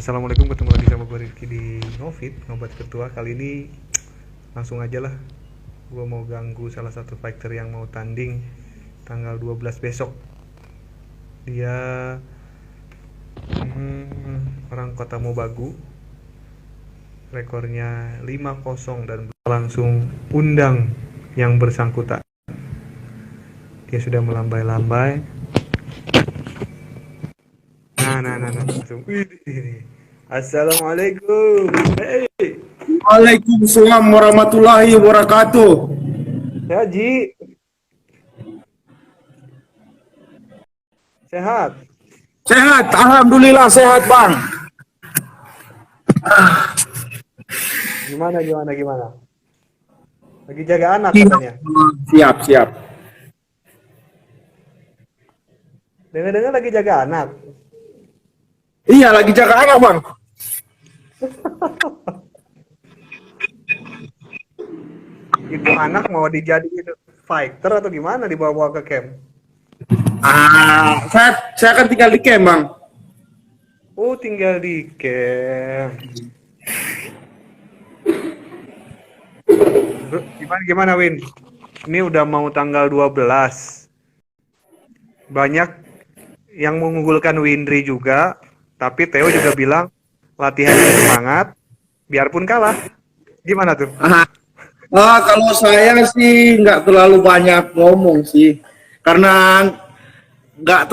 Assalamualaikum, ketemu lagi sama gue Rifki di Novit, Ngobat Ketua. Kali ini langsung aja lah, gue mau ganggu salah satu fighter yang mau tanding tanggal 12 besok. Dia orang Kota Mobagu, rekornya 5-0 dan langsung undang yang bersangkutan. Dia sudah melambai-lambai. Nah, langsung. Assalamualaikum. Hey, Waalaikumsalam warahmatullahi wabarakatuh. ya Ji, sehat. Sehat, alhamdulillah sehat bang. Gimana? Lagi jaga anak katanya. Siap, siap. Dengar-dengar lagi jaga anak. Iya lagi jaga anak bang. Itu anak mau dijadiin fighter atau gimana dibawa ke camp? Saya akan tinggal di camp bang. Oh, tinggal di camp. Gimana Win? Ini udah mau tanggal 12. Banyak yang mengunggulkan Windri juga, tapi Theo juga bilang latihannya semangat biarpun kalah. Gimana tuh? Kalau saya sih nggak terlalu banyak ngomong sih, karena nggak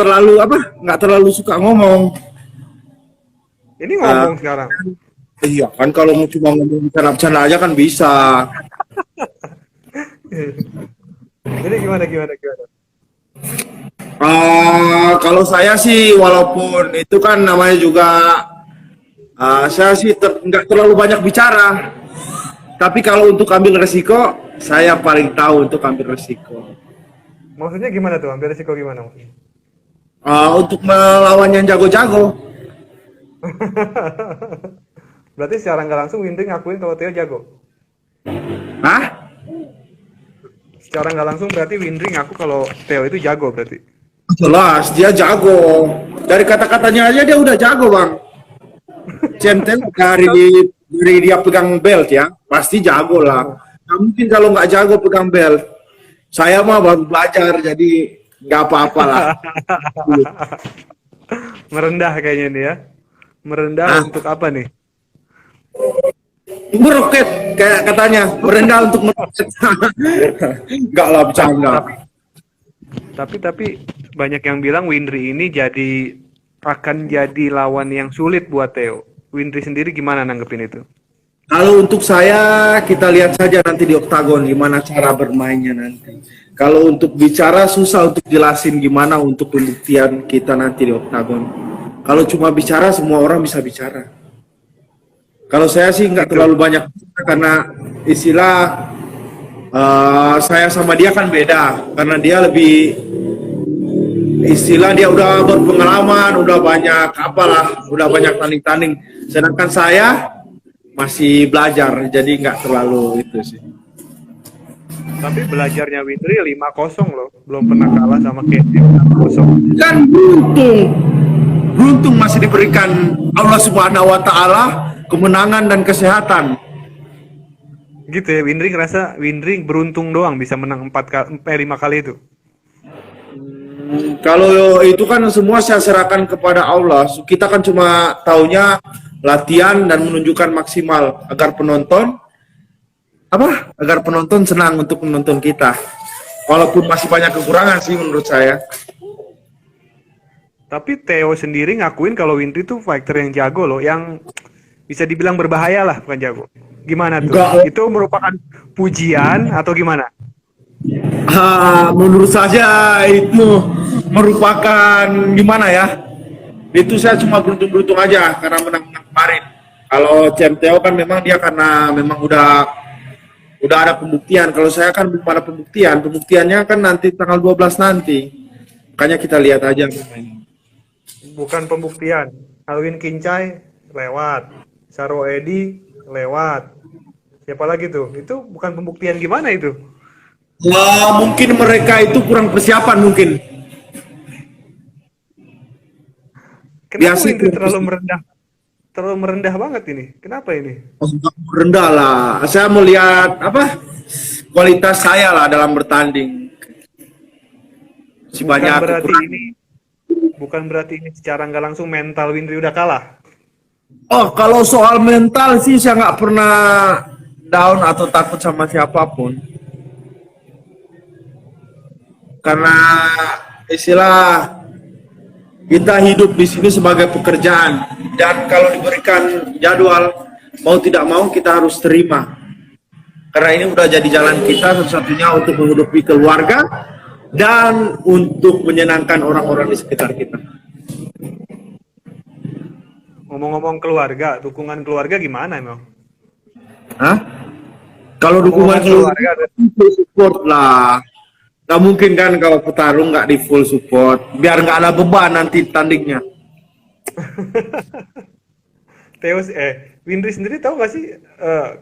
terlalu suka ngomong. Ini Ah, ngomong sekarang. iya kan kalau mau cuma ngomong bercanda aja kan bisa. Jadi gimana? Kalau saya sih walaupun itu kan namanya juga saya sih nggak terlalu banyak bicara. Tapi kalau untuk ambil resiko, saya paling tahu untuk ambil resiko. Maksudnya gimana tuh? Ambil resiko gimana maksudnya? Untuk melawan yang jago-jago. Berarti secara nggak langsung Windri ngakuin kalau Theo jago. Hah? Secara nggak langsung berarti Windri ngaku kalau Theo itu jago berarti. Jelas dia jago. Dari kata-katanya aja dia udah jago bang. Centel dari dia pegang belt ya, pasti jago lah. Nggak mungkin kalau nggak jago pegang belt. Saya mah baru belajar, jadi nggak apa-apa lah. Merendah kayaknya nih ya. Merendah Nah, untuk apa nih? meroket kayak katanya, merendah untuk meroket. Nggak lah bercanda. Tapi tapi banyak yang bilang Windri ini akan jadi lawan yang sulit buat Theo. Windri sendiri gimana nanggepin itu? Kalau untuk saya, kita lihat saja nanti di oktagon gimana cara bermainnya nanti. Kalau untuk bicara susah untuk jelasin gimana untuk pembuktian kita nanti di oktagon. Kalau cuma bicara semua orang bisa bicara. Kalau saya sih nggak Gitu. terlalu banyak karena istilah saya sama dia kan beda karena dia lebih istilah dia udah berpengalaman, udah banyak apalah, udah banyak tanding-tanding. Sedangkan saya masih belajar, jadi nggak terlalu itu sih. Tapi belajarnya Windri 5-0 loh. Belum pernah kalah sama Kenji 5-0. Kan beruntung masih diberikan Allah Subhanahu Wa Taala kemenangan dan kesehatan. Gitu ya, Windri ngerasa Windri beruntung doang bisa menang 5 kali itu. Kalau itu kan semua saya serahkan kepada Allah. Kita kan cuma taunya latihan dan menunjukkan maksimal agar penonton senang untuk menonton kita. Walaupun masih banyak kekurangan sih menurut saya. Tapi Theo sendiri ngakuin kalau Windri tuh fighter yang jago loh, yang bisa dibilang berbahaya lah, bukan jago. Gimana tuh? Enggak, Itu merupakan pujian atau gimana? menurut saya itu merupakan gimana ya? Itu saya cuma beruntung-beruntung aja karena menang-menang kemarin. Kalau CMTO kan memang dia karena memang udah ada pembuktian. Kalau saya kan belum ada pembuktian. Pembuktiannya kan nanti tanggal 12 nanti. Makanya kita lihat aja. Bukan pembuktian. Alwin Kincai lewat, Saro Edi lewat. Siapa lagi tuh? Itu bukan pembuktian gimana itu? Mungkin mereka itu kurang persiapan mungkin. Kenapa Biasa Windri kurang persiapan. terlalu merendah banget ini. Kenapa ini? Rendah lah. Saya melihat apa kualitas saya lah dalam bertanding. Si Bukan banyak berarti kekurangan. ini, bukan berarti ini secara nggak langsung mental Windri udah kalah. Oh, kalau soal mental sih saya nggak pernah down atau takut sama siapapun. Karena istilah kita hidup di sini sebagai pekerjaan dan kalau diberikan jadwal mau tidak mau kita harus terima. Karena ini udah jadi jalan kita satu-satunya untuk menghidupi keluarga dan untuk menyenangkan orang-orang di sekitar kita. Ngomong-ngomong keluarga, dukungan keluarga gimana emang? Hah? Kalau dukungan Ngomong-ngomong keluarga full support lah. Gak mungkin kan kalau petarung nggak di full support, biar nggak ada beban nanti tandingnya. Theo, Windri sendiri tahu gak sih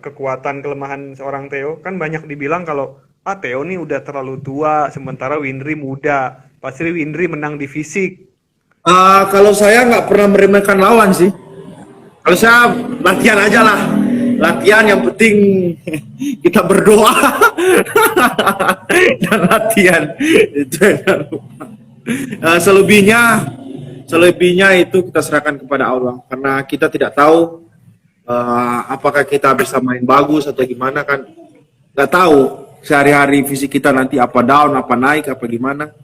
kekuatan kelemahan seorang Theo? Kan banyak dibilang kalau Theo nih udah terlalu tua, sementara Windri muda. Pasti Windri menang di fisik. Kalau saya nggak pernah meremehkan lawan sih. Kalau saya latihan aja lah. Latihan yang penting kita berdoa dan latihan. Jangan lupa. Selebihnya itu kita serahkan kepada Allah karena kita tidak tahu apakah kita bisa main bagus atau gimana kan nggak tahu sehari-hari fisik kita nanti apa down apa naik apa gimana.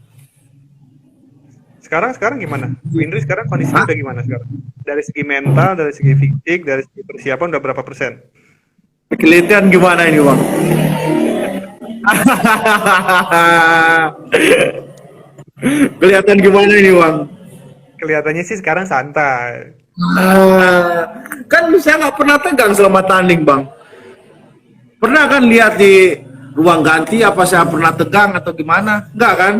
Sekarang gimana? Windri sekarang kondisinya udah gimana sekarang? Dari segi mental, dari segi fisik, dari segi persiapan udah berapa persen? Kelihatan gimana ini bang? Kelihatan gimana ini bang? Kelihatannya sih sekarang santai. Kan saya nggak pernah tegang selama tanding bang. Pernah kan lihat di ruang ganti apa saya pernah tegang atau gimana? Enggak kan?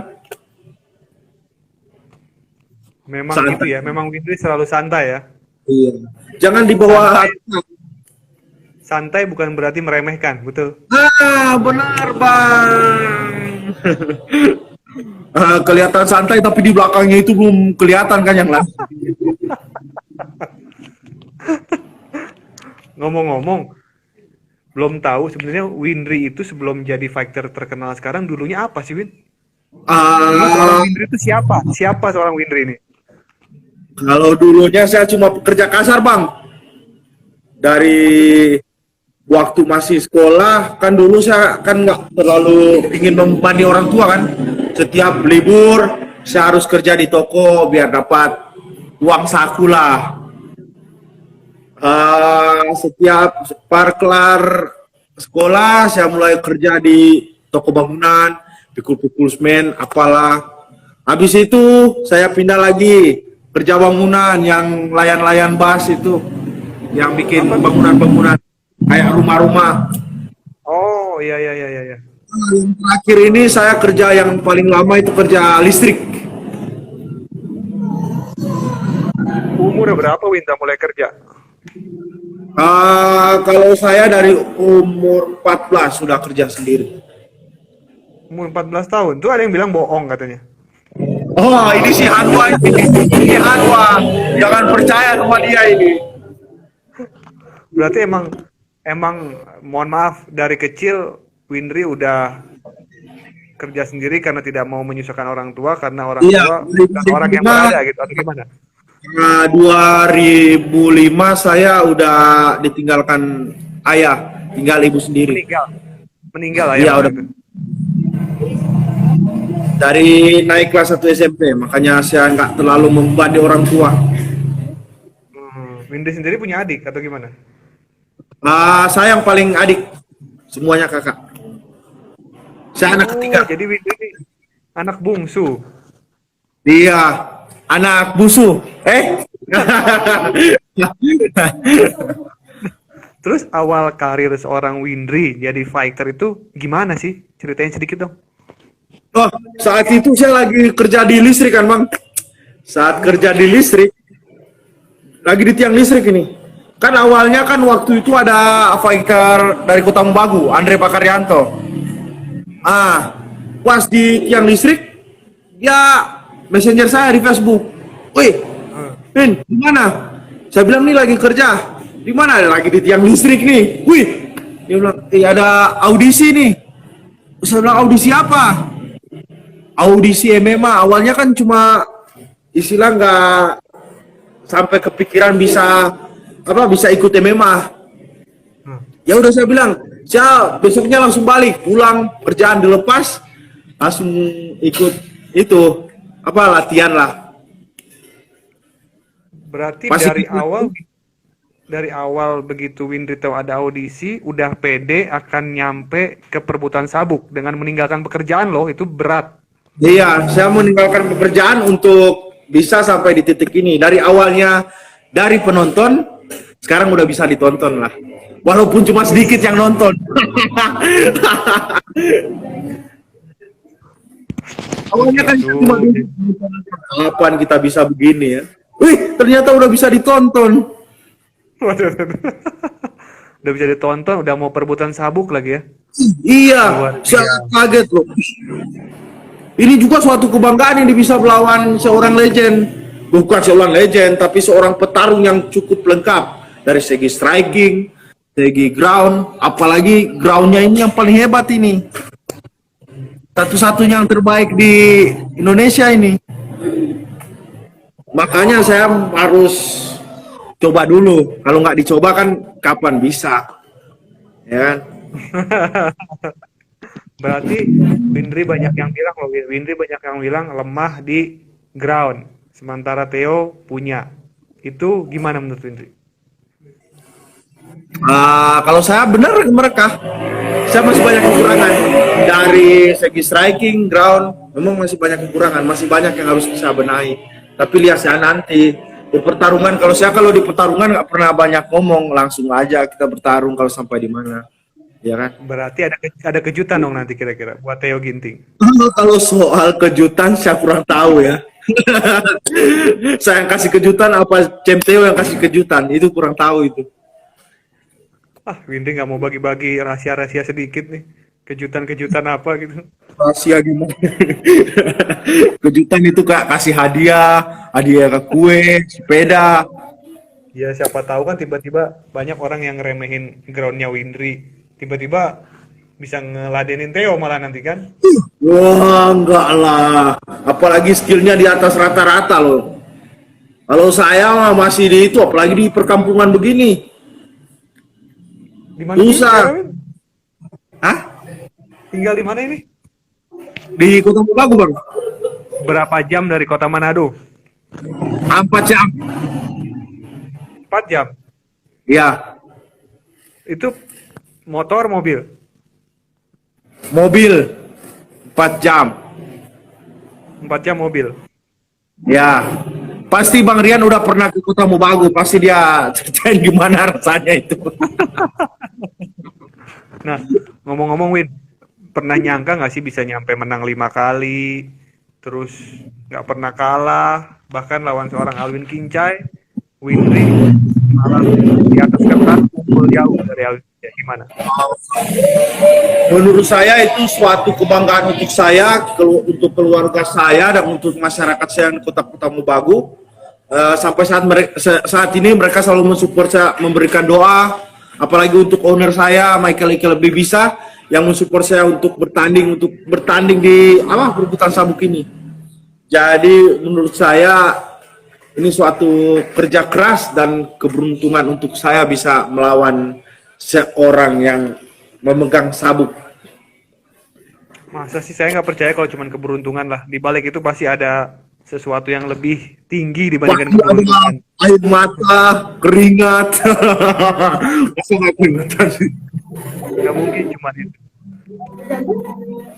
Memang Santai. gitu ya, memang Windri selalu santai ya. Iya. Jangan dibawa. Santai bukan berarti meremehkan, betul. Benar bang. Kelihatan santai tapi di belakangnya itu belum kelihatan kan yang lain. Ngomong-ngomong, belum tahu sebenarnya Windri itu sebelum jadi fighter terkenal sekarang dulunya apa sih, Win? Dulu seorang Windri itu siapa? Siapa seorang Windri ini? Kalau dulunya saya cuma pekerja kasar bang. Dari waktu masih sekolah kan dulu saya kan nggak terlalu ingin membebani orang tua kan. Setiap libur saya harus kerja di toko biar dapat uang saku lah. Setiap kelar sekolah saya mulai kerja di toko bangunan, pikul-pikul semen, apalah. Habis itu saya pindah lagi kerja bangunan yang layan-layan bas itu, yang bikin bangunan-bangunan kayak rumah-rumah. Oh, iya. Yang terakhir ini saya kerja yang paling lama itu kerja listrik. Umur berapa Winta mulai kerja? Kalau saya dari umur 14 sudah kerja sendiri. Umur 14 tahun. Tuh ada yang bilang bohong katanya. Oh, ini si Hanwa ini. Ini Hanwa. Jangan percaya sama dia ini. Berarti emang mohon maaf dari kecil Windri udah kerja sendiri karena tidak mau menyusahkan orang tua karena orang tua bukan orang yang berada gitu atau gimana? 2005 saya udah ditinggalkan ayah, tinggal ibu sendiri. Meninggal lah Iya, ya. udah. Dari naik kelas 1 SMP, makanya saya nggak terlalu membebani orang tua. Windri sendiri punya adik atau gimana? Saya yang paling adik, semuanya kakak. Saya anak ketiga. Jadi Windri ini anak bungsu. Iya, anak busu. Terus awal karir seorang Windri jadi fighter itu gimana sih? Ceritain sedikit dong. Oh, saat itu saya lagi kerja di listrik kan bang. Saat kerja di listrik, lagi di tiang listrik ini. Kan awalnya kan waktu itu ada fighter dari Kota Membagu, Andre Pakaryanto. Pas di tiang listrik, dia messenger saya di Facebook. Wih, Vin, gimana? Saya bilang nih lagi kerja. Di mana? Lagi di tiang listrik nih. Wih, dia bilang, ada audisi nih. Saya bilang audisi apa? Audisi MMA. Awalnya kan cuma istilah nggak sampai kepikiran bisa ikut MMA. Ya udah saya bilang, saya besoknya langsung balik, pulang kerjaan dilepas, langsung ikut itu latihan lah. Berarti Pasti dari awal begitu Windri tahu ada audisi, udah pede akan nyampe ke perebutan sabuk dengan meninggalkan pekerjaan loh, itu berat. Iya, saya meninggalkan pekerjaan untuk bisa sampai di titik ini. Dari awalnya dari penonton, sekarang udah bisa ditonton lah. Walaupun cuma sedikit yang nonton. Awalnya kan cuma kapan kita bisa begini ya. Wih, ternyata udah bisa ditonton. Udah bisa ditonton, udah mau perebutan sabuk lagi ya. Iya, saya kaget loh. Ini juga suatu kebanggaan yang bisa melawan seorang legend. Bukan seorang legend, tapi seorang petarung yang cukup lengkap. Dari segi striking, segi ground, apalagi groundnya ini yang paling hebat ini. Satu-satunya yang terbaik di Indonesia ini. Makanya saya harus coba dulu. Kalau nggak dicoba kan kapan bisa. Ya. Berarti Windri banyak yang bilang loh, Windri banyak yang bilang lemah di ground, sementara Theo punya. Itu gimana menurut Windri? Kalau saya benar mereka, saya masih banyak kekurangan dari segi striking, ground, memang masih banyak kekurangan, masih banyak yang harus bisa benahi. Tapi lihat saya nanti di pertarungan, kalau di pertarungan nggak pernah banyak ngomong, langsung aja kita bertarung kalau sampai di mana. Ya kan? Berarti ada kejutan dong nanti kira-kira buat Theo Ginting. Kalau soal kejutan saya kurang tahu ya. Saya yang kasih kejutan apa Theo yang kasih kejutan itu kurang tahu itu. Windri nggak mau bagi-bagi rahasia-rahasia sedikit nih. Kejutan-kejutan apa gitu. Rahasia gimana? Kejutan itu Kak, kasih hadiah ke kue, sepeda. Ya siapa tahu kan tiba-tiba banyak orang yang ngeremehin groundnya Windri. Tiba-tiba bisa ngeladenin Theo malah nanti kan. Wah, enggak lah. Apalagi skillnya di atas rata-rata loh. Kalau saya masih di itu, apalagi di perkampungan begini. Di mana Susah. ini? Hah? Tinggal di mana ini? Di Kota Mobagu, Bang. Berapa jam dari kota Manado? 4 jam. 4 jam. Ya, Itu motor, mobil. mobil 4 jam. 4 jam mobil. Ya. Pasti Bang Rian udah pernah ke Kota Mobagu, pasti dia ceritain gimana rasanya itu. Nah, ngomong-ngomong Win, pernah nyangka nggak sih bisa nyampe menang 5 kali, terus nggak pernah kalah, bahkan lawan seorang Alwin Kincai, Windri malah di atas kertas unggul jauh dari Alwin Kincai. Gimana? Menurut saya itu suatu kebanggaan untuk saya, untuk keluarga saya, dan untuk masyarakat saya di Kota Mobagu. Sampai saat ini mereka selalu mensupport saya, memberikan doa, apalagi untuk owner saya Michael Ike lebih bisa yang mensupport saya untuk bertanding di perebutan sabuk ini. Jadi menurut saya ini suatu kerja keras dan keberuntungan untuk saya bisa melawan seorang yang memegang sabuk. Masa sih saya nggak percaya kalau cuma keberuntungan lah. Di balik itu pasti ada sesuatu yang lebih tinggi dibandingkan keberuntungan. Air mata, keringat. Masa nggak keringetan sih? Nggak mungkin cuma itu.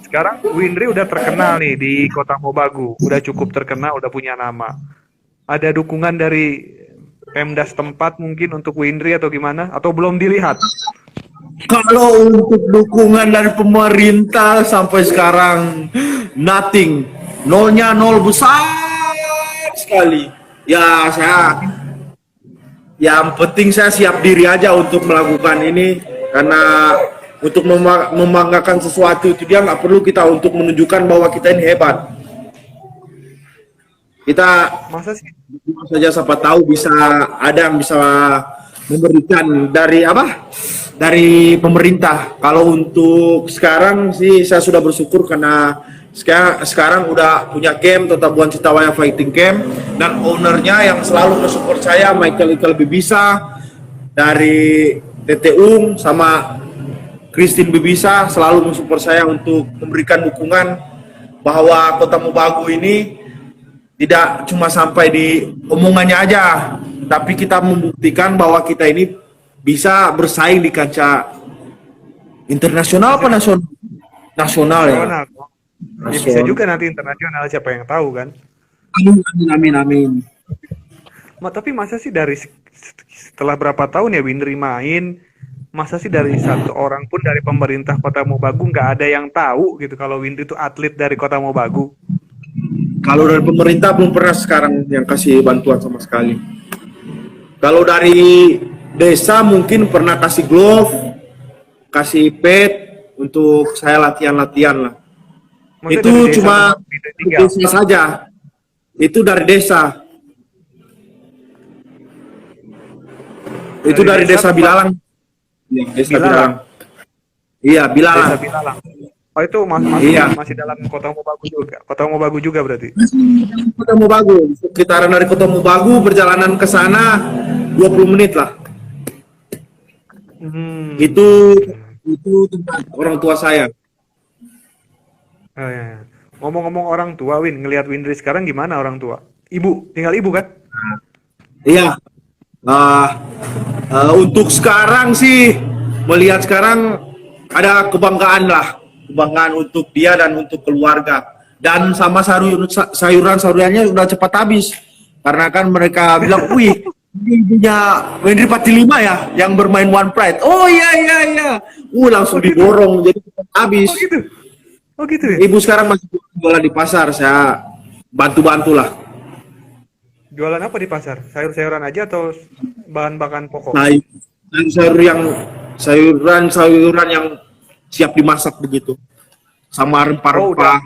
Sekarang Windri udah terkenal nih di Kota Mobagu, udah cukup terkenal, udah punya nama. Ada dukungan dari Pemda setempat mungkin untuk Windri atau gimana? Atau belum dilihat? Kalau untuk dukungan dari pemerintah sampai sekarang nothing, nolnya nol besar sekali. Ya yang penting saya siap diri aja untuk melakukan ini, karena untuk membanggakan sesuatu itu dia nggak perlu kita untuk menunjukkan bahwa kita ini hebat. Kita Masa sih? saja siapa tahu bisa ada yang bisa memberikan dari apa? Dari pemerintah. Kalau untuk sekarang sih saya sudah bersyukur karena sekarang udah punya camp Tetap Buan Citawaya Fighting Camp dan ownernya yang selalu mensupport saya Michael Ikel Bibisa dari TTU sama Christine Bibisa selalu mensupport saya untuk memberikan dukungan bahwa Kota Mobagu ini tidak cuma sampai di omongannya aja, tapi kita membuktikan bahwa kita ini bisa bersaing di kancah internasional apa nasional? Nasional ya. Nasional. Ya bisa Nasional. juga nanti internasional, siapa yang tahu kan. Amin, amin, amin, amin. Tapi masa sih dari setelah berapa tahun ya Windri main, masa sih dari satu orang pun dari pemerintah Kota Mobagu nggak ada yang tahu gitu kalau Windri itu atlet dari Kota Mobagu. Kalau dari pemerintah belum pernah sekarang yang kasih bantuan sama sekali. Kalau dari desa mungkin pernah kasih glove, kasih pad untuk saya latihan-latihan lah. Maksudnya Itu dari desa cuma Windri tinggal. desa saja. Itu dari desa. Itu Dari dari desa desa Bilalang. Iya, desa Bilalang. Bilalang. Iya, Bilalang. Desa Bilalang. Oh itu Iya. masih dalam Kota Mobagu juga. Kota Mobagu juga berarti. Kota Mobagu. Sekitaran dari Kota Mobagu perjalanan ke sana 20 menit lah. Hmm. Itu tempat orang tua saya. Oh, ya. Ngomong-ngomong orang tua, Win, ngelihat Windri sekarang gimana orang tua? Ibu, tinggal ibu kan? Iya. Untuk sekarang sih melihat sekarang ada kebanggaan untuk dia dan untuk keluarga dan sama sayuran-sayurannya udah cepat habis karena kan mereka bilang, wih ini punya Wendry 45 ya yang bermain One Pride. Oh iya, langsung diborong jadi cepat habis. Oh gitu ya? Ibu sekarang masih jualan di pasar, saya bantu-bantulah. Jualan apa di pasar? Sayur-sayuran aja atau bahan-bahan pokok? Nah, sayuran yang siap dimasak begitu sama rempah-rempah.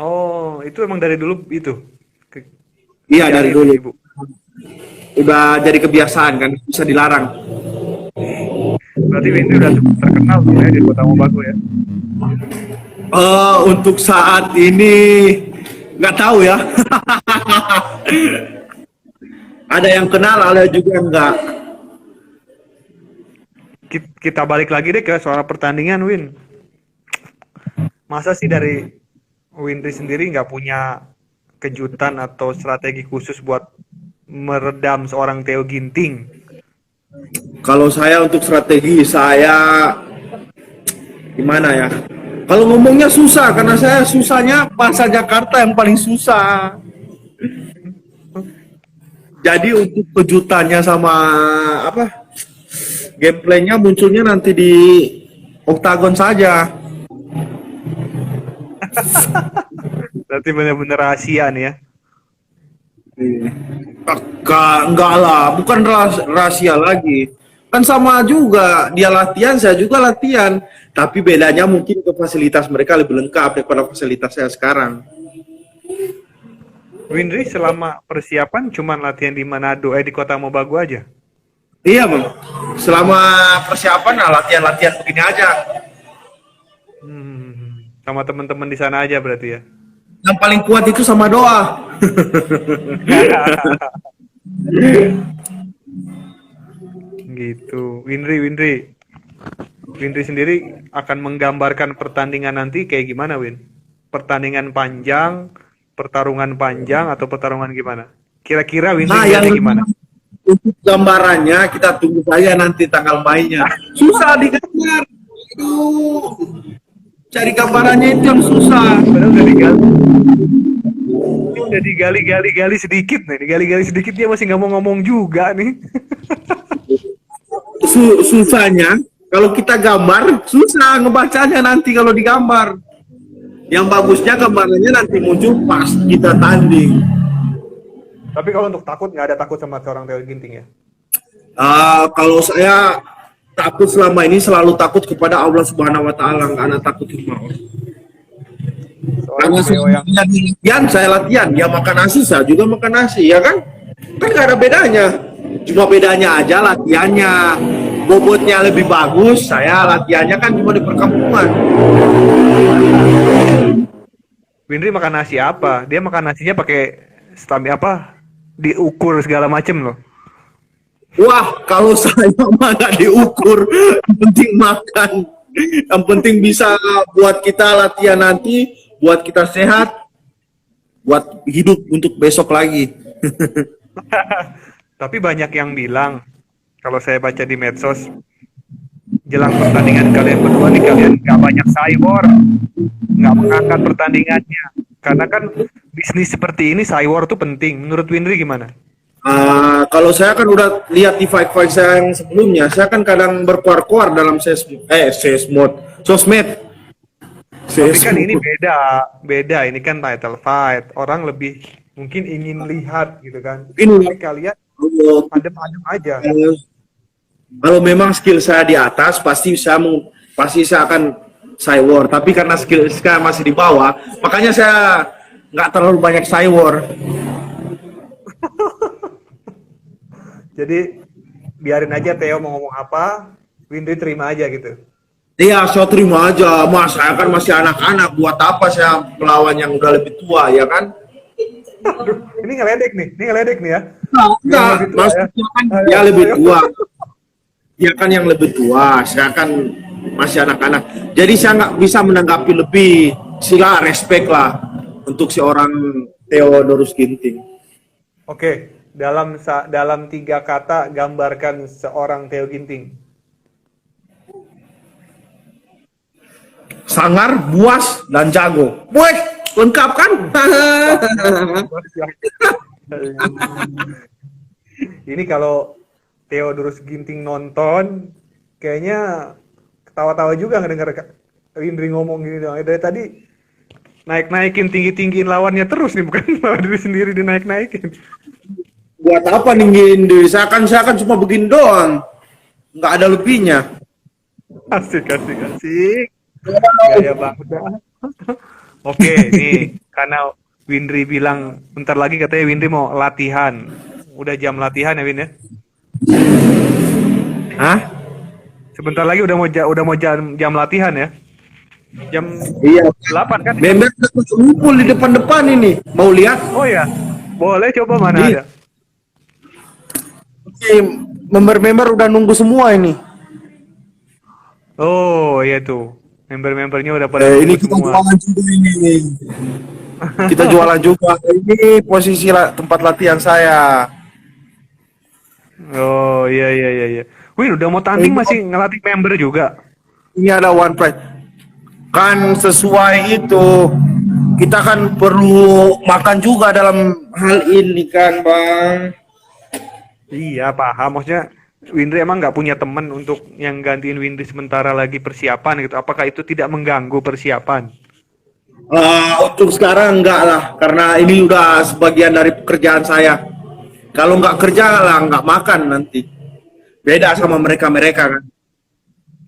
Oh, itu emang dari dulu itu? Iya dari dulu. Ibu. Udah jadi kebiasaan kan, bisa dilarang. Berarti Windri udah cukup terkenal ya di Kota Mobagu ya? Untuk saat ini nggak tahu ya. Ada yang kenal, ada juga enggak. Kita balik lagi deh ke soal pertandingan, Win. Masa sih dari Windri sendiri nggak punya kejutan atau strategi khusus buat meredam seorang Theo Ginting? Kalau saya untuk strategi saya gimana ya? Kalau ngomongnya susah karena saya susahnya bahasa Jakarta yang paling susah. Jadi untuk kejutannya sama apa? Gameplaynya munculnya nanti di Oktagon saja. Berarti benar-benar rahasia nih ya? Enggak lah, bukan rahasia lagi. Kan sama juga, dia latihan, saya juga latihan. Tapi bedanya mungkin ke fasilitas mereka lebih lengkap daripada fasilitas saya sekarang. Windri selama persiapan cuman latihan di Manado, di Kota Mobagu aja? Iya bang, selama persiapan latihan-latihan begini aja. Sama teman-teman di sana aja berarti ya? Yang paling kuat itu sama doa. Gitu. Windri sendiri akan menggambarkan pertandingan nanti kayak gimana, Win? Pertandingan panjang, pertarungan panjang, atau pertarungan gimana? Kira-kira Windri yang gimana? Untuk gambarannya kita tunggu saja nanti tanggal mainnya. Susah digambar. Cari gambarannya itu yang susah. Padahal udah digali sedikit nih. Digali-gali sedikit dia masih nggak mau ngomong juga nih. Susahnya kalau kita gambar susah ngebacanya nanti kalau digambar. Yang bagusnya gambarannya nanti muncul pas kita tanding. Tapi kalau untuk takut nggak ada takut sama seorang Theo Ginting ya? Kalau saya takut selama ini selalu takut kepada Allah Subhanahu Wa Taala, nggak ada takut sama orang. Seorang Karena Teo yang dia latihan, saya latihan. Dia makan nasi, saya juga makan nasi, ya kan? Kan nggak ada bedanya. Cuma bedanya aja latihannya. Bobotnya lebih bagus, saya latihannya kan cuma di perkampungan. Winry makan nasi apa? Dia makan nasinya pakai stamina apa? Diukur segala macem loh. Wah, kalau saya mah nggak diukur, yang penting makan. Yang penting bisa buat kita latihan nanti, buat kita sehat, buat hidup untuk besok lagi. Tapi banyak yang bilang, kalau saya baca di medsos, jelang pertandingan kalian berdua nih, kalian nggak banyak cywar, nggak mengangkat pertandingannya. Karena kan bisnis seperti ini cywar tuh penting. Menurut Winry gimana? Kalau saya kan udah lihat di fight-fight saya yang sebelumnya, saya kan kadang berkuar-kuar dalam sosmed. Tapi kan ini beda. Ini kan title fight. Orang lebih mungkin ingin lihat gitu kan. Ini Tapi kalian kalau, adem-adem aja. kalau memang skill saya di atas, pasti saya akan cywar. Tapi karena skill saya masih di bawah, makanya saya nggak terlalu banyak cywar. Jadi biarin aja Theo mau ngomong apa, Winry terima aja gitu. Iya, saya terima aja. Mas, saya kan masih anak-anak. Buat apa saya melawan yang udah lebih tua, ya kan? Aduh, ini ngeledek nih ya. Enggak, Yang lebih tua Mas, ya. kan Ayo, dia lebih ayo. tua. Dia kan yang lebih tua. Saya kan masih anak-anak. Jadi saya nggak bisa menanggapi lebih. Sila respect lah untuk si orang Theodorus Ginting. Oke, dalam 3 kata gambarkan seorang Theo Ginting. Sangar, buas, dan jago. Woi, lengkap kan? Ini kalau Theodorus Ginting nonton, kayaknya ketawa-tawa juga ngedenger Winry ngomong gini dong. Dari tadi naik-naikin tinggi-tinggiin lawannya terus nih, bukan lawan diri sendiri dinaik-naikin. Buat apa ninggin diri? Saya kan cuma begini doang. Nggak ada lebihnya. Asik. Gaya banget. Oke, nih karena Winry bilang bentar lagi katanya Winry mau latihan. Udah jam latihan ya Win ya? Hah? Sebentar lagi udah mau jam latihan ya? Jam Iya. 8 kan? Member ngumpul di depan-depan ini. Mau lihat? Oh ya. Boleh coba mana Iya. ada? Oke, member-member udah nunggu semua ini. Oh, iya tuh. Member-membernya udah pada Ini nunggu kita semua. jualan juga ini. Kita jualan juga. Ini posisi tempat latihan saya. Oh, iya. Win, udah mau tanding masih ngelatih member juga. Ini ada one prize. Kan sesuai itu. Kita kan perlu makan juga dalam hal ini kan, Bang. Iya, paham. Maksudnya Winry emang nggak punya teman untuk yang gantiin Winry sementara lagi persiapan gitu. Apakah itu tidak mengganggu persiapan? Untuk sekarang enggak lah, karena ini udah sebagian dari pekerjaan saya. Kalau nggak kerja lah, nggak makan nanti. Beda sama mereka-mereka kan.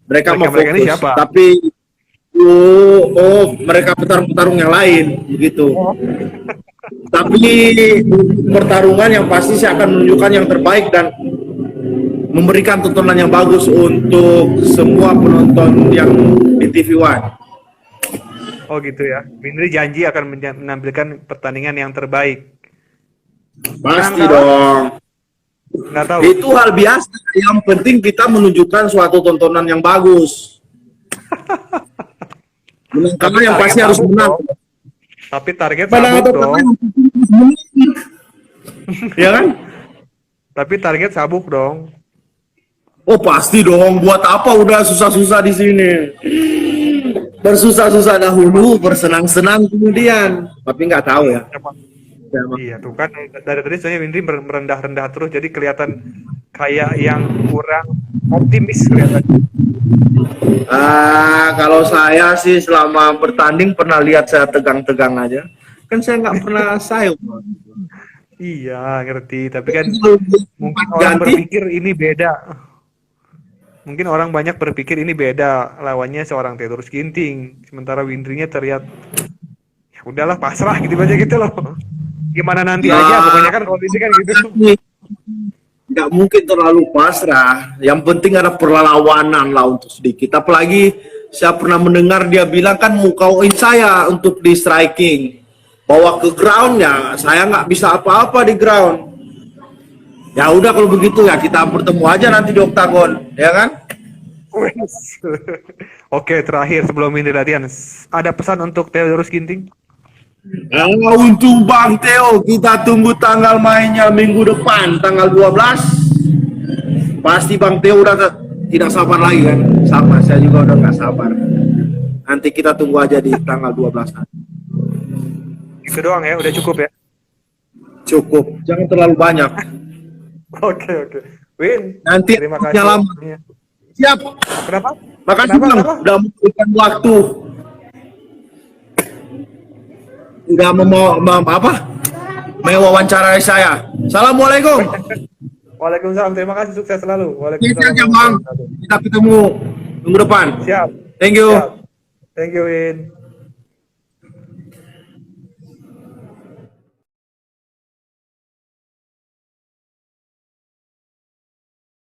Mereka mau Mereka-mereka ini fokus, siapa? tapi mereka petarung-petarung yang lain begitu. Tapi pertarungan yang pasti saya akan menunjukkan yang terbaik dan memberikan tontonan yang bagus untuk semua penonton yang di TV One. Oh gitu ya. Winry janji akan menampilkan pertandingan yang terbaik. Pasti Menang, dong. Nggak tahu. Itu hal biasa. Yang penting kita menunjukkan suatu tontonan yang bagus. Menang kalah yang pasti harus menang. Tapi target Menang sabuk atau dong. kalah yang penting harus menang. Ya kan? Tapi target sabuk dong. Oh pasti dong. Buat apa udah susah-susah di sini? Bersusah-susah dahulu, bersenang-senang kemudian. Tapi nggak tahu ya. Iya tuh kan dari tadi saya Winry merendah-rendah terus jadi kelihatan kayak yang kurang optimis kelihatan. Kalau saya sih selama bertanding pernah lihat saya tegang-tegang aja. Kan saya nggak pernah sayang. Iya ngerti tapi kan mungkin orang berpikir ini beda. Mungkin orang banyak berpikir ini beda lawannya seorang Theodorus Ginting sementara Winry-nya terlihat udahlah pasrah gitu aja gitu loh. Gimana nanti Ya. aja, pokoknya kan kondisi kan gitu. Nggak mungkin terlalu pasrah. Yang penting ada perlawanan lah untuk sedikit. Apalagi saya pernah mendengar dia bilang kan mau kauin saya untuk di striking. Bawa ke groundnya, saya nggak bisa apa-apa di ground. Ya udah kalau begitu ya kita bertemu aja nanti di oktagon, ya kan? Wes. Oke, terakhir sebelum ini latihan, ada pesan untuk Theodorus Ginting? Untuk Bang Theo, kita tunggu tanggal mainnya minggu depan, tanggal 12. Pasti Bang Theo udah tidak sabar lagi kan? Sama, saya juga udah nggak sabar. Nanti kita tunggu aja di tanggal 12 nanti. Itu doang ya, udah cukup ya. Cukup, jangan terlalu banyak. Oke, oke. Win, Nanti terima waktunya kasih. lama. Siap. Kenapa? Makasih Kenapa? Bang, Kenapa? udah memberikan waktu. Udah mewawancarai saya. Assalamualaikum. Waalaikumsalam, terima kasih, sukses selalu. Sukses Waalaikumsalam. aja Bang. Kita ketemu minggu depan. Siap. Thank you. Siap. Thank you, Win.